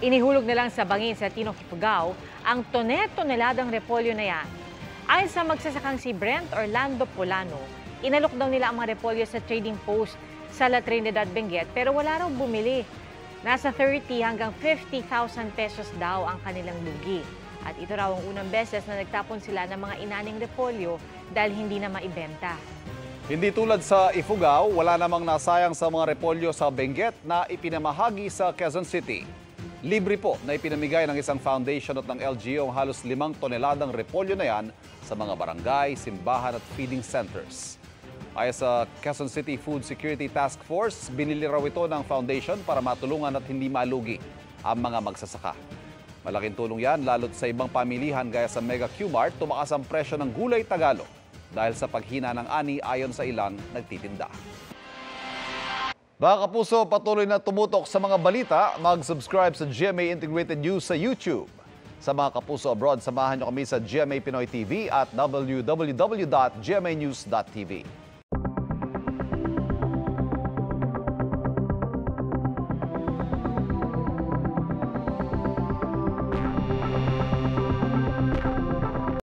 Inihulog na lang sa bangin sa Tinoch, Ifugao ang toneladang repolyo na yan. Ayon sa magsasakang si Brent Orlando Polano, inalok daw nila ang mga repolyo sa trading post sa La Trinidad, Benguet pero wala raw bumili. Nasa 30 hanggang 50,000 pesos daw ang kanilang lugi. At ito raw ang unang beses na nagtapon sila ng mga inaning repolyo dahil hindi na maibenta. Hindi tulad sa Ifugao, wala namang nasayang sa mga repolyo sa Benguet na ipinamahagi sa Quezon City. Libre po na ipinamigay ng isang foundation at ng LGU ang halos 5 toneladang repolyo na yan sa mga barangay, simbahan at feeding centers. Ayon sa Quezon City Food Security Task Force, binili raw ito ng foundation para matulungan at hindi malugi ang mga magsasaka. Malaking tulong yan lalo't sa ibang pamilihan gaya sa Mega Q-Mart, tumakas ang presyo ng gulay Tagalog dahil sa paghina ng ani ayon sa ilang nagtitinda. Mga kapuso, patuloy na tumutok sa mga balita, mag-subscribe sa GMA Integrated News sa YouTube. Sa mga kapuso abroad, samahan niyo kami sa GMA Pinoy TV at www.gmanews.tv.